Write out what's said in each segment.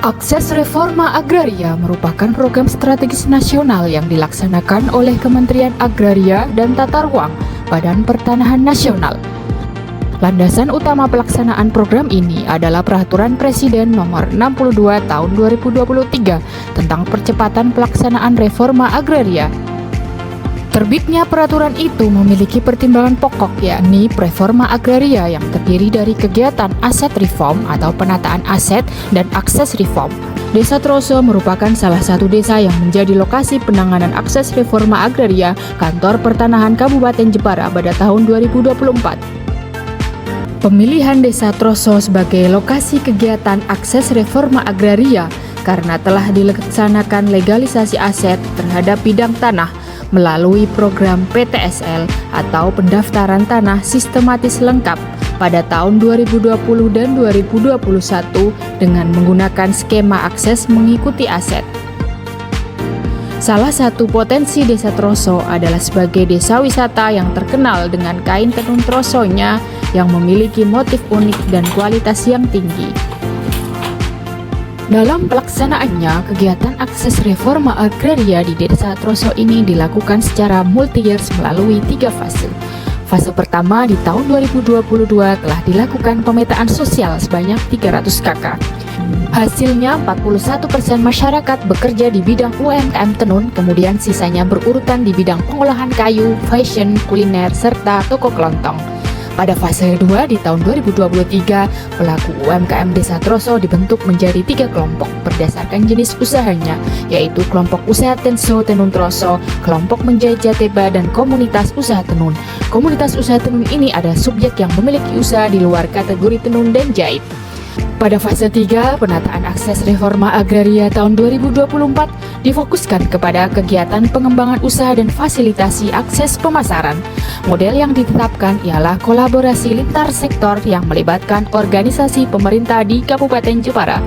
Akses Reforma Agraria merupakan program strategis nasional yang dilaksanakan oleh Kementerian Agraria dan Tata Ruang, Badan Pertanahan Nasional. Landasan utama pelaksanaan program ini adalah Peraturan Presiden Nomor 62 Tahun 2023 tentang percepatan pelaksanaan reforma agraria. Terbitnya peraturan itu memiliki pertimbangan pokok, yakni reforma agraria yang terdiri dari kegiatan aset reform atau penataan aset dan akses reform. Desa Troso merupakan salah satu desa yang menjadi lokasi penanganan akses reforma agraria Kantor Pertanahan Kabupaten Jepara pada tahun 2024. Pemilihan Desa Troso sebagai lokasi kegiatan akses reforma agraria karena telah dilaksanakan legalisasi aset terhadap bidang tanah melalui program PTSL atau pendaftaran tanah sistematis lengkap pada tahun 2020 dan 2021 dengan menggunakan skema akses mengikuti aset. Salah satu potensi Desa Troso adalah sebagai desa wisata yang terkenal dengan kain tenun trosonya yang memiliki motif unik dan kualitas yang tinggi. Dalam pelaksanaannya, kegiatan akses reforma agraria di Desa Troso ini dilakukan secara multi-years melalui 3 fase. Fase pertama di tahun 2022 telah dilakukan pemetaan sosial sebanyak 300 KK. Hasilnya 41% masyarakat bekerja di bidang UMKM tenun, kemudian sisanya berurutan di bidang pengolahan kayu, fashion, kuliner, serta toko kelontong. Pada fase kedua di tahun 2023, pelaku UMKM Desa Troso dibentuk menjadi 3 kelompok berdasarkan jenis usahanya, yaitu kelompok usaha Tenso Tenun Troso, kelompok menjahit Jateba, dan komunitas usaha tenun. Komunitas usaha tenun ini ada subjek yang memiliki usaha di luar kategori tenun dan jahit. Pada fase 3, penataan akses reforma agraria tahun 2024 difokuskan kepada kegiatan pengembangan usaha dan fasilitasi akses pemasaran. Model yang ditetapkan ialah kolaborasi lintar sektor yang melibatkan organisasi pemerintah di Kabupaten Jepara.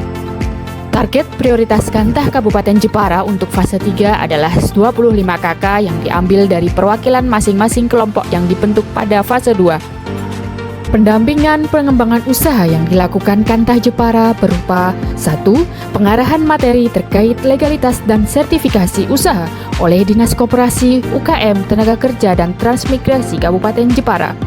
Target prioritas Kantah Kabupaten Jepara untuk fase 3 adalah 25 KK yang diambil dari perwakilan masing-masing kelompok yang dibentuk pada fase 2. Pendampingan pengembangan usaha yang dilakukan Kantah Jepara berupa 1. Pengarahan materi terkait legalitas dan sertifikasi usaha oleh Dinas Koperasi, UKM, Tenaga Kerja, dan Transmigrasi Kabupaten Jepara.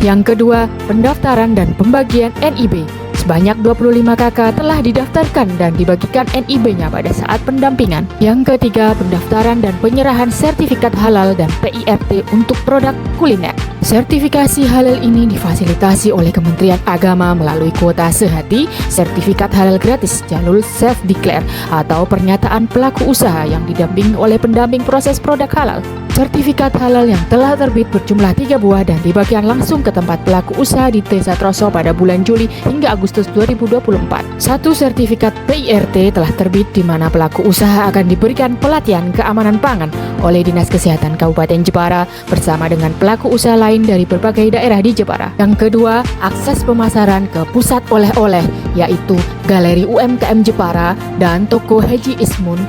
Yang kedua, pendaftaran dan pembagian NIB. Sebanyak 25 KK telah didaftarkan dan dibagikan NIB-nya pada saat pendampingan. Yang ketiga, pendaftaran dan penyerahan sertifikat halal dan PIRT untuk produk kuliner. Sertifikasi halal ini difasilitasi oleh Kementerian Agama melalui kuota sehati, sertifikat halal gratis, jalur self-declare, atau pernyataan pelaku usaha yang didampingi oleh pendamping proses produk halal. Sertifikat halal yang telah terbit berjumlah 3 buah dan dibagikan langsung ke tempat pelaku usaha di Desa Troso pada bulan Juli hingga Agustus 2024. 1 sertifikat PIRT telah terbit di mana pelaku usaha akan diberikan pelatihan keamanan pangan oleh Dinas Kesehatan Kabupaten Jepara bersama dengan pelaku usaha lain dari berbagai daerah di Jepara. Yang kedua, akses pemasaran ke pusat oleh-oleh yaitu Galeri UMKM Jepara dan Toko Heji Ismun.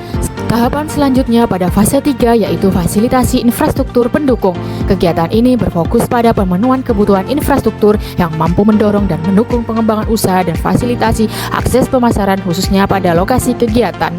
Tahapan selanjutnya pada fase 3 yaitu fasilitasi infrastruktur pendukung. Kegiatan ini berfokus pada pemenuhan kebutuhan infrastruktur yang mampu mendorong dan mendukung pengembangan usaha dan fasilitasi akses pemasaran khususnya pada lokasi kegiatan.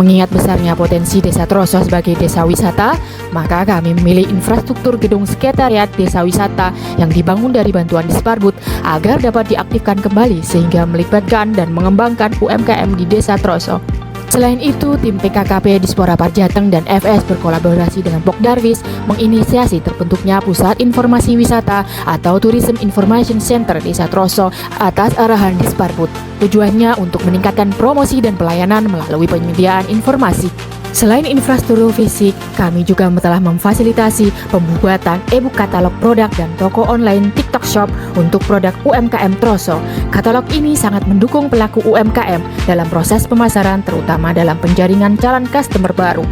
Mengingat besarnya potensi Desa Troso sebagai desa wisata, maka kami memilih infrastruktur gedung sekretariat desa wisata yang dibangun dari bantuan Disparbud agar dapat diaktifkan kembali sehingga melibatkan dan mengembangkan UMKM di Desa Troso. Selain itu, tim PKKP Dispora Parjateng dan FS berkolaborasi dengan Pokdarwis menginisiasi terbentuknya Pusat Informasi Wisata atau Tourism Information Center Desa Troso atas arahan Disparbud. Tujuannya untuk meningkatkan promosi dan pelayanan melalui penyediaan informasi. Selain infrastruktur fisik, kami juga telah memfasilitasi pembuatan e-book katalog produk dan toko online TikTok Shop untuk produk UMKM Troso. Katalog ini sangat mendukung pelaku UMKM dalam proses pemasaran, terutama dalam penjaringan calon customer baru.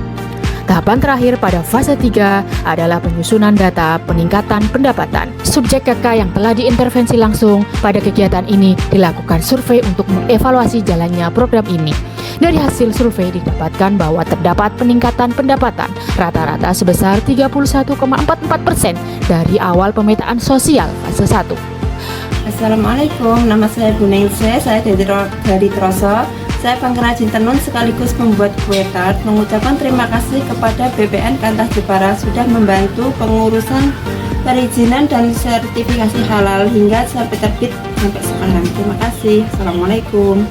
Tahapan terakhir pada fase 3 adalah penyusunan data peningkatan pendapatan. Subjek KK yang telah diintervensi langsung pada kegiatan ini dilakukan survei untuk mengevaluasi jalannya program ini. Dari hasil survei didapatkan bahwa terdapat peningkatan pendapatan rata-rata sebesar 31,44% dari awal pemetaan sosial fase 1. Assalamualaikum, nama saya Bu Ningsih, saya dari Troso. Saya pengrajin tenun sekaligus pembuat kue tart mengucapkan terima kasih kepada BPN Kantah Jepara sudah membantu pengurusan perizinan dan sertifikasi halal hingga sampai terbit sampai sekarang. Terima kasih. Assalamualaikum.